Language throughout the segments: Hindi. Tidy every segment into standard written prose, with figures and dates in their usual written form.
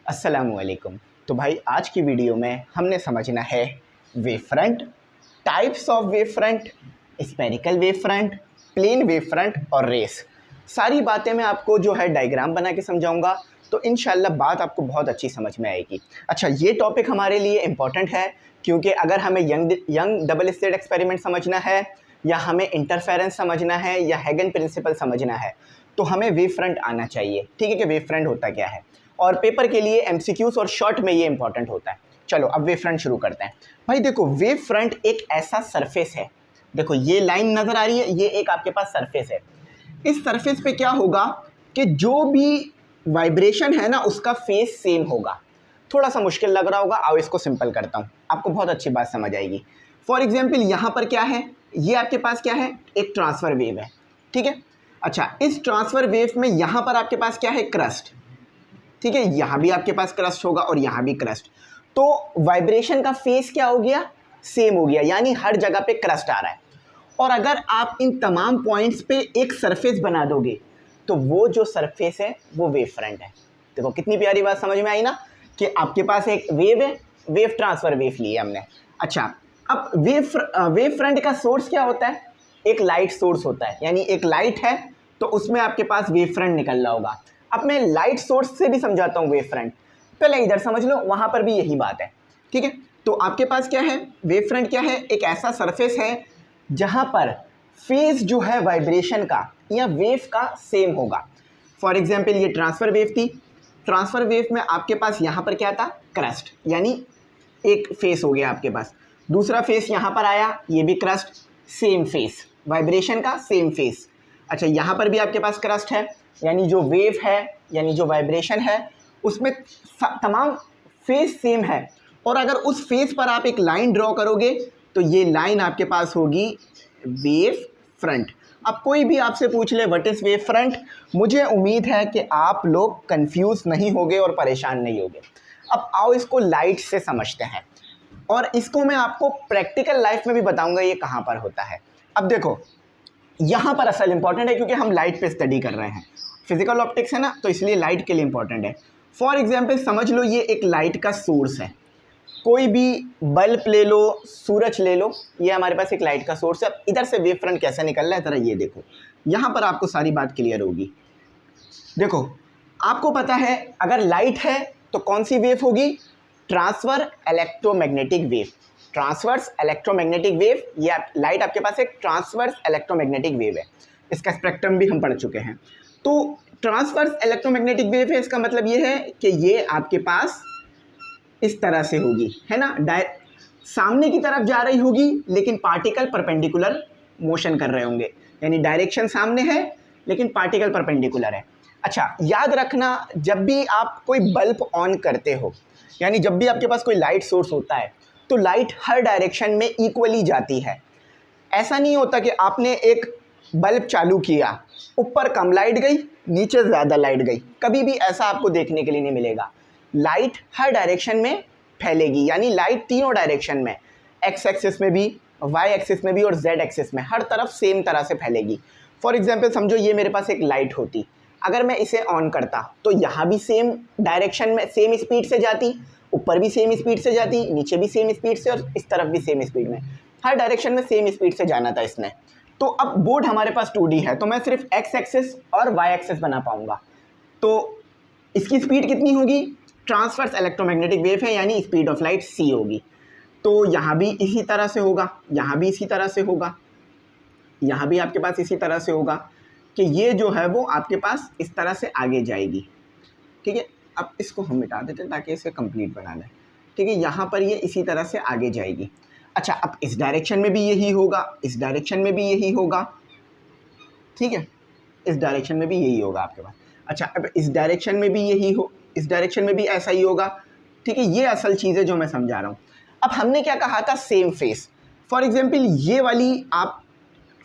अस्सलामुअलैकुम। तो भाई आज की वीडियो में हमने समझना है wave front, types of wave front, spherical wave front, plane wave front और रेस। सारी बातें मैं आपको जो है डायग्राम बना के समझाऊंगा, तो इंशाल्लाह बात आपको बहुत अच्छी समझ में आएगी। अच्छा, ये टॉपिक हमारे लिए इम्पॉर्टेंट है क्योंकि अगर हमें यंग डबल स्लिट एक्सपेरिमेंट समझना है या हमें इंटरफेरेंस समझना है या हैगन प्रिंसिपल समझना है तो हमें वेव फ्रंट आना चाहिए। ठीक है कि वेव फ्रंट होता क्या है, और पेपर के लिए एमसीक्यूज और शॉर्ट में ये इंपॉर्टेंट होता है। चलो अब वेव फ्रंट शुरू करते हैं। भाई देखो, वेव फ्रंट एक ऐसा सरफेस है, देखो ये लाइन नज़र आ रही है, ये एक आपके पास सरफेस है। इस सरफेस पे क्या होगा कि जो भी वाइब्रेशन है ना उसका फेस सेम होगा। थोड़ा सा मुश्किल लग रहा होगा, आओ इसको सिंपल करता हूँ, आपको बहुत अच्छी बात समझ आएगी। फॉर एग्जाम्पल यहाँ पर क्या है, ये आपके पास क्या है, एक ट्रांसफ़र वेव है। ठीक है, अच्छा इस ट्रांसफ़र वेव में यहाँ पर आपके पास क्या है, क्रस्ट। ठीक है, यहाँ भी आपके पास क्रस्ट होगा और यहाँ भी क्रस्ट, तो वाइब्रेशन का फेस क्या हो गया, सेम हो गया, यानी हर जगह पे क्रस्ट आ रहा है। और अगर आप इन तमाम पॉइंट्स पे एक सरफेस बना दोगे तो वो जो सरफेस है वो वेव फ्रंट है। देखो कितनी प्यारी बात समझ में आई ना, कि आपके पास एक वेव है, वेव ट्रांसफर वेव ली है हमने। अच्छा, अब वेव फ्रंट का सोर्स क्या होता है, एक लाइट सोर्स होता है, यानी एक लाइट है तो उसमें आपके पास वेव फ्रंट निकल रहा होगा। अब मैं लाइट सोर्स से भी समझाता हूँ वेव फ्रंट, पहले इधर समझ लो, वहाँ पर भी यही बात है। ठीक है, तो आपके पास क्या है, वेव फ्रंट क्या है, एक ऐसा सरफेस है जहाँ पर फेज जो है वाइब्रेशन का या वेव का सेम होगा। फॉर एग्जाम्पल ये ट्रांसफ़र वेव थी, ट्रांसफ़र वेव में आपके पास यहाँ पर क्या था, क्रस्ट, यानी एक फेस हो गया आपके पास। दूसरा फेस यहाँ पर आया, ये भी क्रस्ट, सेम फेस, वाइब्रेशन का सेम फेस। अच्छा, यहाँ पर भी आपके पास क्रस्ट है, यानी जो वेव है यानी जो वाइब्रेशन है उसमें तमाम फेस सेम है। और अगर उस फेस पर आप एक लाइन ड्रॉ करोगे तो ये लाइन आपके पास होगी वेव फ्रंट। अब कोई भी आपसे पूछ ले व्हाट इज़ वेव फ्रंट, मुझे उम्मीद है कि आप लोग कंफ्यूज नहीं होगे और परेशान नहीं होगे। अब आओ इसको लाइट से समझते हैं, और इसको मैं आपको प्रैक्टिकल लाइफ में भी बताऊंगा ये कहाँ पर होता है। अब देखो यहाँ पर असल इंपॉर्टेंट है क्योंकि हम लाइट पे स्टडी कर रहे हैं, फिजिकल ऑप्टिक्स है ना, तो इसलिए लाइट के लिए इंपॉर्टेंट है। फॉर एग्जाम्पल समझ लो ये एक लाइट का सोर्स है, कोई भी बल्ब ले लो, सूरज ले लो, ये हमारे पास एक लाइट का सोर्स है। अब इधर से वेव फ्रंट कैसे निकल रहा है ज़रा ये देखो, यहाँ पर आपको सारी बात क्लियर होगी। देखो आपको पता है अगर लाइट है तो कौन सी वेव होगी, transfer electromagnetic wave, transverse electromagnetic wave. ये लाइट आपके पास एक ट्रांसवर्स इलेक्ट्रोमैग्नेटिक वेव है, इसका स्पेक्ट्रम भी हम पढ़ चुके हैं। तो ट्रांसवर्स इलेक्ट्रोमैग्नेटिक वेव है, इसका मतलब ये है कि ये आपके पास इस तरह से होगी, है ना, सामने की तरफ जा रही होगी लेकिन पार्टिकल परपेंडिकुलर मोशन कर रहे होंगे, यानी डायरेक्शन सामने है लेकिन पार्टिकल परपेंडिकुलर है। अच्छा याद रखना, जब भी आप कोई बल्ब ऑन करते हो, यानी जब भी आपके पास कोई लाइट सोर्स होता है तो लाइट हर डायरेक्शन में इक्वली जाती है। ऐसा नहीं होता कि आपने एक बल्ब चालू किया, ऊपर कम लाइट गई, नीचे ज़्यादा लाइट गई, कभी भी ऐसा आपको देखने के लिए नहीं मिलेगा। लाइट हर डायरेक्शन में फैलेगी, यानी लाइट तीनों डायरेक्शन में, एक्स एक्सिस में भी, वाई एक्सिस में भी और जेड एक्सिस में, हर तरफ सेम तरह से फैलेगी। फॉर एग्जांपल समझो ये मेरे पास एक लाइट होती, अगर मैं इसे ऑन करता तो यहाँ भी सेम डायरेक्शन में सेम स्पीड से जाती, ऊपर भी सेम स्पीड से जाती, नीचे भी सेम स्पीड से और इस तरफ भी सेम स्पीड में, हर डायरेक्शन में सेम स्पीड से जाना था इसने। तो अब बोर्ड हमारे पास 2D है तो मैं सिर्फ एक्स एक्सिस और वाई एक्सिस बना पाऊँगा, तो इसकी स्पीड कितनी होगी, ट्रांसवर्स इलेक्ट्रोमैग्नेटिक वेव है यानी स्पीड ऑफ लाइट c होगी। तो यहाँ भी इसी तरह से होगा, यहाँ भी इसी तरह से होगा, यहाँ भी आपके पास इसी तरह से होगा कि ये जो है वो आपके पास इस तरह से आगे जाएगी। ठीक है, अब इसको हम मिटा देते हैं ताकि इसे कंप्लीट बना लें। ठीक है, यहाँ पर ये इसी तरह से आगे जाएगी। अच्छा, अब इस डायरेक्शन में भी यही होगा, इस डायरेक्शन में भी यही होगा। ठीक है, इस डायरेक्शन में भी यही होगा आपके पास। अच्छा, अब इस डायरेक्शन में भी यही हो, इस डायरेक्शन में भी ऐसा ही होगा। ठीक है, ये असल चीज़ है जो मैं समझा रहा हूँ। अब हमने क्या कहा था, सेम फेस। फॉर एग्जांपल ये वाली आप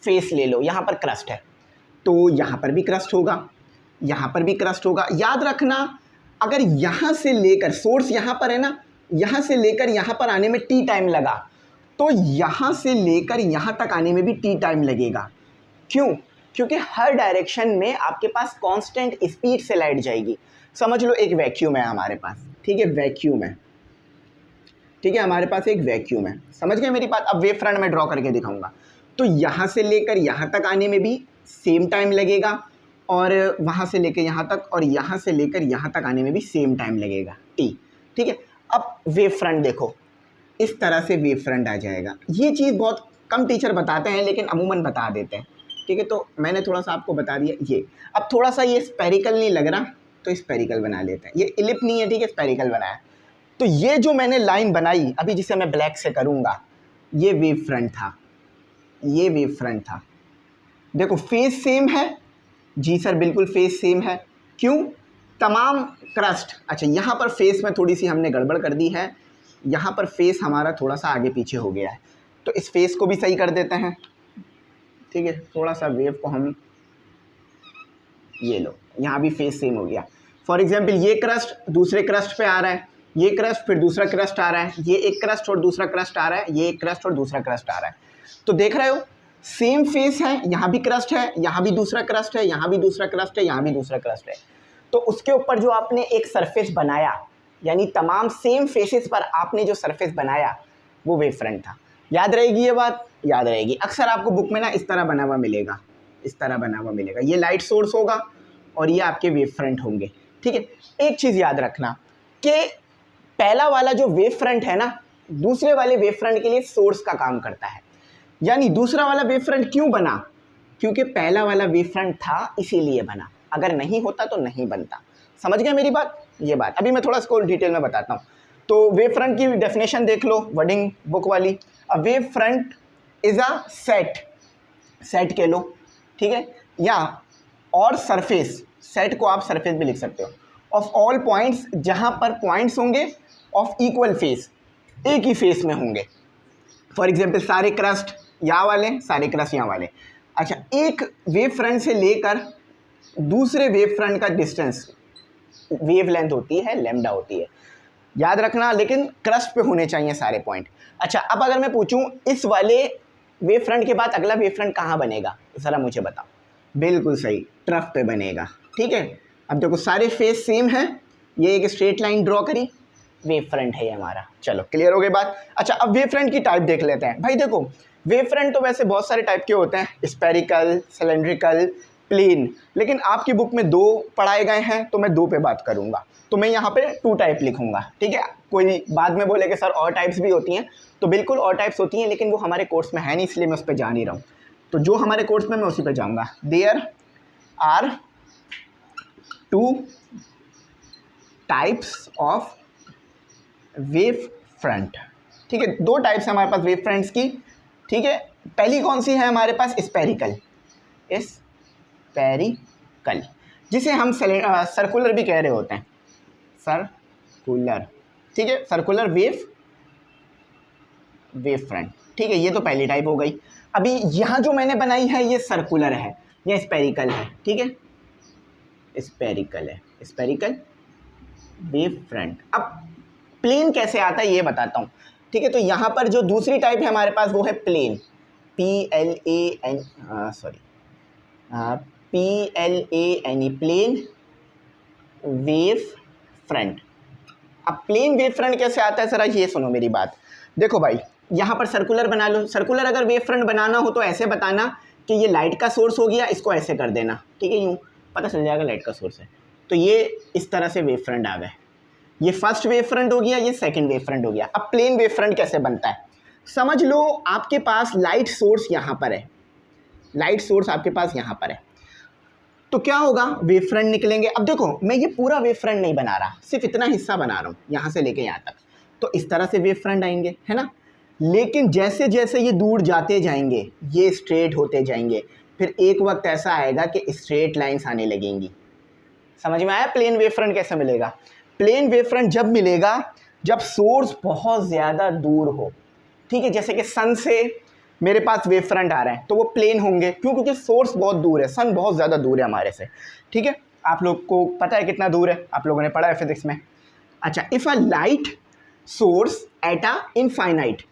फेस ले लो, यहाँ पर क्रस्ट है तो यहाँ पर भी क्रस्ट होगा, यहाँ पर भी क्रस्ट होगा। याद रखना, अगर यहाँ से लेकर, सोर्स यहाँ पर है ना, यहाँ से लेकर यहाँ पर आने में t टाइम लगा तो यहाँ से लेकर यहाँ तक आने में भी t टाइम लगेगा। क्यों, क्योंकि हर डायरेक्शन में आपके पास कांस्टेंट स्पीड से लाइट जाएगी। समझ लो एक वैक्यूम है हमारे पास, ठीक है, वैक्यूम है, ठीक है, हमारे पास एक वैक्यूम है। समझ गए मेरी बात? अब वेव फ्रंट में ड्रॉ करके दिखाऊंगा। तो यहाँ से लेकर यहाँ तक आने में भी सेम टाइम लगेगा, और वहाँ से लेकर यहाँ तक, और यहाँ से लेकर यहाँ तक आने में भी सेम टाइम लगेगा, टी। ठीक है, अब वेव फ्रंट देखो, इस तरह से वेव फ्रंट आ जाएगा। ये चीज़ बहुत कम टीचर बताते हैं, लेकिन अमूमन बता देते हैं। ठीक है, तो मैंने थोड़ा सा आपको बता दिया ये। अब थोड़ा सा ये स्पेरिकल नहीं लग रहा, तो स्पेरिकल बना लेते हैं। ये इलिप नहीं है, ठीक है, स्पेरिकल बनाया। तो ये जो मैंने लाइन बनाई अभी, जिसे मैं ब्लैक से करूँगा, ये वेव फ्रंट था, ये वेव फ्रंट था। देखो फेस सेम है जी सर, बिल्कुल फेस सेम है। क्यों? तमाम क्रस्ट, अच्छा यहाँ पर फेस में थोड़ी सी हमने गड़बड़ कर दी है, यहाँ पर फेस हमारा थोड़ा सा आगे पीछे हो गया है, तो इस फेस को भी सही कर देते हैं। ठीक है, थोड़ा सा वेव को हम, ये लो, यहाँ भी फेस सेम हो गया। फॉर एग्जांपल ये क्रस्ट दूसरे क्रस्ट पे आ रहा है, ये क्रस्ट फिर दूसरा क्रस्ट आ रहा है, ये एक क्रस्ट और दूसरा क्रस्ट आ रहा है, ये एक क्रस्ट और दूसरा क्रस्ट आ रहा है। तो देख रहे हो सेम फेस है, यहाँ भी क्रस्ट है, यहाँ भी दूसरा क्रस्ट है, यहाँ भी दूसरा क्रस्ट है, यहाँ भी दूसरा क्रस्ट है। तो उसके ऊपर जो आपने एक सरफेस बनाया, यानी तमाम सेम फेसेस पर आपने जो सरफेस बनाया, वो वेव फ्रंट था। याद रहेगी ये बात? याद रहेगी। अक्सर आपको बुक में ना इस तरह बना हुआ मिलेगा, इस तरह बना हुआ मिलेगा। ये लाइट सोर्स होगा और ये आपके वेव फ्रंट होंगे। ठीक है, एक चीज़ याद रखना कि पहला वाला जो वेव फ्रंट है ना, दूसरे वाले वेव फ्रंट के लिए सोर्स का काम करता है। यानी दूसरा वाला वेव फ्रंट क्यों बना? क्योंकि पहला वाला वेव फ्रंट था, इसीलिए बना। अगर नहीं होता तो नहीं बनता। समझ गए मेरी बात? ये बात अभी मैं थोड़ा इसको डिटेल में बताता हूँ। तो वेव फ्रंट की डेफिनेशन देख लो, वर्डिंग बुक वाली। A wave front is a set, set कह लो, ठीक है, या और सरफेस, सेट को आप सरफेस भी लिख सकते हो, ऑफ ऑल पॉइंट्स, जहाँ पर पॉइंट्स होंगे ऑफ इक्वल फेस, एक ही फेस में होंगे। फॉर एग्जाम्पल सारे क्रस्ट यहाँ वाले, सारे क्रस्ट यहाँ वाले। अच्छा, एक वेव फ्रंट से लेकर दूसरे वेव फ्रंट का डिस्टेंस वेव लेंथ होती है, लैम्डा होती है, याद रखना, लेकिन क्रस्ट पे होने चाहिए सारे पॉइंट। अच्छा, अब अगर मैं पूछूं इस वाले वेव फ्रंट के बाद अगला वेव फ्रंट कहाँ बनेगा, ज़रा मुझे बताओ। बिल्कुल सही, ट्रफ पे बनेगा। ठीक है, अब देखो सारे फेस सेम हैं, ये एक स्ट्रेट लाइन ड्रॉ करी, वेव फ्रंट है ये हमारा। चलो क्लियर हो गई बात। अच्छा, अब वेव फ्रंट की टाइप देख लेते हैं। भाई देखो, वेव फ्रंट तो वैसे बहुत सारे टाइप के होते हैं, स्पेरिकल, सिलेंड्रिकल, प्लेन, लेकिन आपकी बुक में 2 पढ़ाए गए हैं, तो मैं 2 पे बात करूंगा। तो मैं यहाँ पे 2 टाइप लिखूंगा। ठीक है, कोई बाद में बोले कि सर और टाइप्स भी होती हैं, तो बिल्कुल और टाइप्स होती हैं, लेकिन वो हमारे कोर्स में है नहीं, इसलिए मैं उस पर जा नहीं रहा हूँ। तो जो हमारे कोर्स में, मैं उसी पे जाऊँगा। There are 2 types of wave front. ठीक है, 2 टाइप्स है हमारे पास वेव फ्रंट्स की। ठीक है, पहली कौन सी है हमारे पास? स्पेरिकल, स्पेरिकल, जिसे हम सर्कुलर भी कह रहे होते हैं, सर्कुलर। ठीक है, सर्कुलर वेव फ्रंट। ठीक है, ये तो पहली टाइप हो गई। अभी यहाँ जो मैंने बनाई है ये सर्कुलर है, ये स्पेरिकल है। ठीक है, स्पेरिकल है, स्पेरिकल वेव फ्रंट। अब प्लेन कैसे आता है ये बताता हूँ। ठीक है, तो यहाँ पर जो दूसरी टाइप है हमारे पास वो है plane, PLAN, plane wave front. अब प्लेन वेव फ्रंट कैसे आता है, ज़रा ये सुनो मेरी बात। देखो भाई, यहाँ पर सर्कुलर बना लो। सर्कुलर अगर वेव फ्रंट बनाना हो तो ऐसे बताना कि ये लाइट का सोर्स हो गया, इसको ऐसे कर देना। ठीक है, यूँ पता चल जाएगा लाइट का सोर्स है। तो ये इस तरह से वेव फ्रंट आ गए। ये फर्स्ट वेव फ्रंट हो गया, ये सेकंड वेव फ्रंट हो गया। अब प्लेन वेव फ्रंट कैसे बनता है, समझ लो। आपके पास लाइट सोर्स यहाँ पर है, लाइट सोर्स आपके पास यहाँ पर है, तो क्या होगा, वेव फ्रंट निकलेंगे। अब देखो, मैं ये पूरा वेव फ्रंट नहीं बना रहा, सिर्फ इतना हिस्सा बना रहा हूँ, यहाँ से लेके यहाँ तक। तो इस तरह से वेव फ्रंट आएंगे, है ना। लेकिन जैसे जैसे ये दूर जाते जाएंगे, ये स्ट्रेट होते जाएंगे, फिर एक वक्त ऐसा आएगा कि स्ट्रेट लाइन्स आने लगेंगी। समझ में आया प्लेन वेव फ्रंट कैसे मिलेगा? प्लेन वेव फ्रंट जब मिलेगा जब सोर्स बहुत ज़्यादा दूर हो। ठीक है, जैसे कि सन से मेरे पास वेव फ्रंट आ रहा है, तो वो प्लेन होंगे। क्यों? क्योंकि सोर्स बहुत दूर है, सन बहुत ज़्यादा दूर है हमारे से। ठीक है, आप लोग को पता है कितना दूर है, आप लोगों ने पढ़ा है फिजिक्स में। अच्छा, if a light source at a infinite,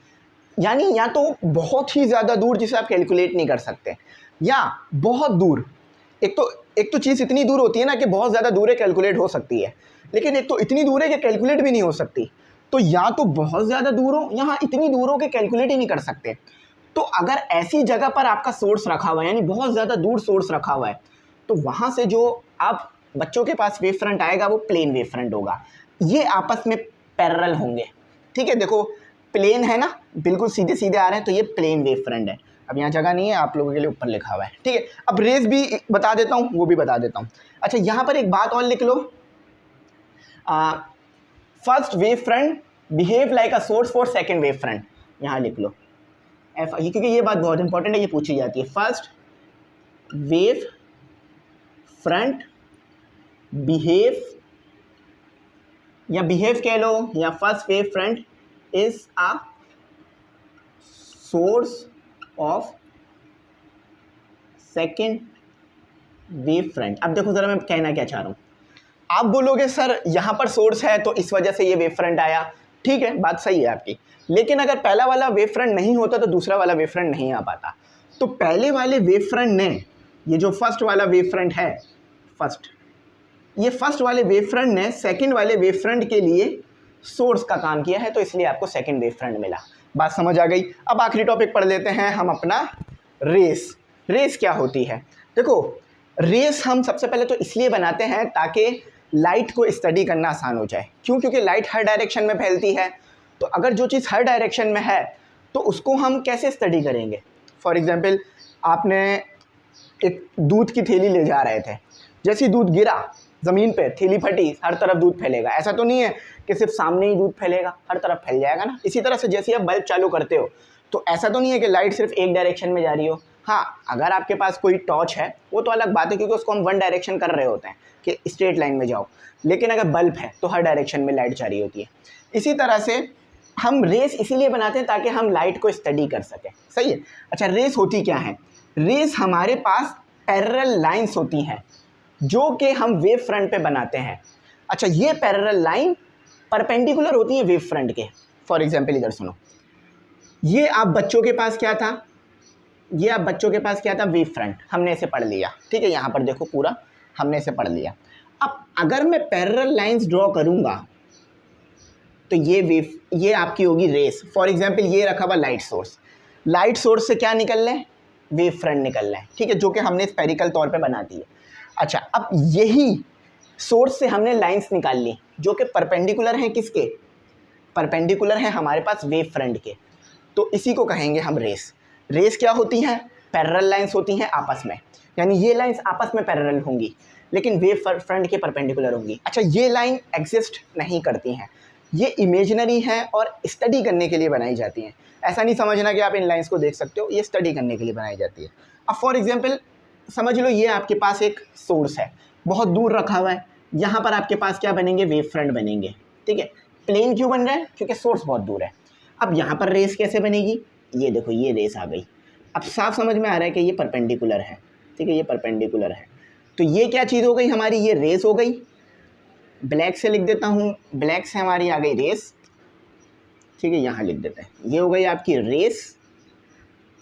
यानी या तो बहुत ही ज़्यादा दूर जिसे आप कैलकुलेट नहीं कर सकते, या बहुत दूर। एक तो चीज़ इतनी दूर होती है ना कि बहुत ज़्यादा दूर है, कैलकुलेट हो सकती है, लेकिन एक तो इतनी दूर है कि कैलकुलेट भी नहीं हो सकती, तो या तो बहुत ज़्यादा दूर हो, यहाँ इतनी दूर हो कि कैलकुलेट ही नहीं कर सकते। तो अगर ऐसी जगह पर आपका सोर्स रखा हुआ है, यानी बहुत ज़्यादा दूर सोर्स रखा हुआ है, तो वहाँ से जो आप बच्चों के पास वेव फ्रंट आएगा वो प्लेन वेव फ्रंट होगा। ये आपस में पैरेलल होंगे, ठीक है। देखो प्लेन है ना, बिल्कुल सीधे सीधे आ रहे हैं, तो ये प्लेन वेव फ्रंट है। अब यहाँ जगह नहीं है, आप लोगों के लिए ऊपर लिखा हुआ है, ठीक है। अब रेस भी बता देता हूँ, वो भी बता देता हूँ। अच्छा, यहाँ पर एक बात और लिख लो, first wave front behave like a source for second wave front, यहाँ लिख लो एफ, क्योंकि ये बात बहुत इंपॉर्टेंट है, ये पूछी जाती है। फर्स्ट वेव फ्रंट बिहेव, या बिहेव कह लो, या first wave front is a source of second wave front. अब देखो जरा मैं कहना क्या चाह रहा हूँ। आप बोलोगे सर यहाँ पर सोर्स है तो इस वजह से ये वेव फ्रंट आया, ठीक है, बात सही है आपकी। लेकिन अगर पहला वाला वेव फ्रंट नहीं होता तो दूसरा वाला वेव फ्रंट नहीं आ पाता। तो पहले वाले वेव फ्रंट ने, ये जो फर्स्ट वाला वेव फ्रंट है, ये फर्स्ट वाले वेव फ्रंट ने सेकंड वाले वेव फ्रंट के लिए सोर्स का काम किया है, तो इसलिए आपको सेकंड वेव फ्रंट मिला। बात समझ आ गई। अब आखिरी टॉपिक पढ़ लेते हैं हम अपना, रेस। रेस क्या होती है? देखो रेस हम सबसे पहले तो इसलिए बनाते हैं ताकि लाइट को स्टडी करना आसान हो जाए। क्यों? क्योंकि लाइट हर डायरेक्शन में फैलती है, तो अगर जो चीज़ हर डायरेक्शन में है तो उसको हम कैसे स्टडी करेंगे। फॉर एग्जांपल आपने एक दूध की थैली ले जा रहे थे, जैसे ही दूध गिरा ज़मीन पे, थैली फटी, हर तरफ दूध फैलेगा। ऐसा तो नहीं है कि सिर्फ सामने ही दूध फैलेगा, हर तरफ फैल जाएगा ना। इसी तरह से जैसे आप बल्ब चालू करते हो तो ऐसा तो नहीं है कि लाइट सिर्फ एक डायरेक्शन में जा रही हो। हाँ, अगर आपके पास कोई टॉर्च है वो तो अलग बात है, क्योंकि उसको हम वन डायरेक्शन कर रहे होते हैं कि स्ट्रेट लाइन में जाओ। लेकिन अगर बल्ब है तो हर डायरेक्शन में लाइट जा रही होती है। इसी तरह से हम रेस इसीलिए बनाते हैं ताकि हम लाइट को स्टडी कर सकें। सही है। अच्छा, रेस होती क्या है? रेस हमारे पास पैरेलल लाइंस होती हैं जो कि हम वेव फ्रंट पे बनाते हैं। अच्छा, ये पैरेलल लाइन परपेंडिकुलर होती है वेव फ्रंट के। फॉर एग्जांपल इधर सुनो, ये आप बच्चों के पास क्या था, वेव फ्रंट, हमने इसे पढ़ लिया, ठीक है। यहाँ पर देखो पूरा हमने इसे पढ़ लिया। अब अगर मैं पैरेलल लाइंस ड्रॉ करूँगा तो ये आपकी होगी रेस। फॉर एग्जांपल ये रखा हुआ लाइट सोर्स से क्या निकल रहे हैं? वेव फ्रंट निकल रहे हैं, ठीक है, जो कि हमने स्पेरिकल तौर पे बना दी है। अच्छा, अब यही सोर्स से हमने लाइंस निकाल ली जो कि परपेंडिकुलर हैं, किसके? परपेंडिकुलर हैं हमारे पास वेव फ्रंट के, तो इसी को कहेंगे हम रेस। रेस क्या होती हैं? पैरेलल लाइंस होती हैं आपस में, यानी ये लाइंस आपस में पैरेलल होंगी लेकिन वेव फ्रंट के परपेंडिकुलर होंगी। अच्छा, ये लाइन एग्जिस्ट नहीं करती हैं, ये इमेजिनरी हैं और स्टडी करने के लिए बनाई जाती हैं। ऐसा नहीं समझना कि आप इन लाइंस को देख सकते हो, ये स्टडी करने के लिए बनाई जाती है। अब फॉर एग्जांपल समझ लो ये आपके पास एक सोर्स है, बहुत दूर रखा हुआ है, यहाँ पर आपके पास क्या बनेंगे? वेव फ्रंट बनेंगे, ठीक है। प्लेन क्यों बन रहा है? क्योंकि सोर्स बहुत दूर है। अब यहाँ पर रेस कैसे बनेगी? ये देखो, ये रेस आ गई। अब साफ समझ में आ रहा है कि ये परपेंडिकुलर है, ठीक है, ये परपेंडिकुलर है। तो ये क्या चीज़ हो गई हमारी? ये रेस हो गई। ब्लैक से लिख देता हूँ, ब्लैक से हमारी आ गई रेस, ठीक है, यहाँ लिख देते हैं। ये हो गई आपकी रेस,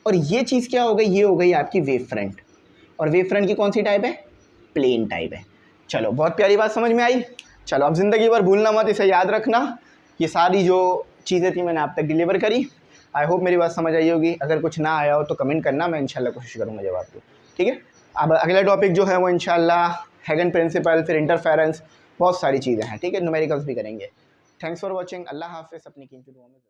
और ये चीज़ क्या हो गई? ये हो गई आपकी वेव फ्रंट। और वेव फ्रंट की कौन सी टाइप है? प्लेन टाइप है। चलो, बहुत प्यारी बात समझ में आई। चलो, अब ज़िंदगी भर भूलना मत, इसे याद रखना। ये सारी जो चीज़ें थी मैंने आप तक डिलीवर करी। आई होप मेरी बात समझ आई होगी। अगर कुछ ना आया हो तो कमेंट करना, मैं इंशाल्लाह कोशिश करूँगा जवाब दूँ, ठीक है। अब अगला टॉपिक जो है वो इंशाल्लाह हैगन प्रिंसिपल, फिर इंटरफेरेंस, बहुत सारी चीज़ें हैं, ठीक है। न्यूमेरिकल्स भी करेंगे। Thanks for watching. अल्लाह हाफ़िज़। अपनी कीमती दुआ में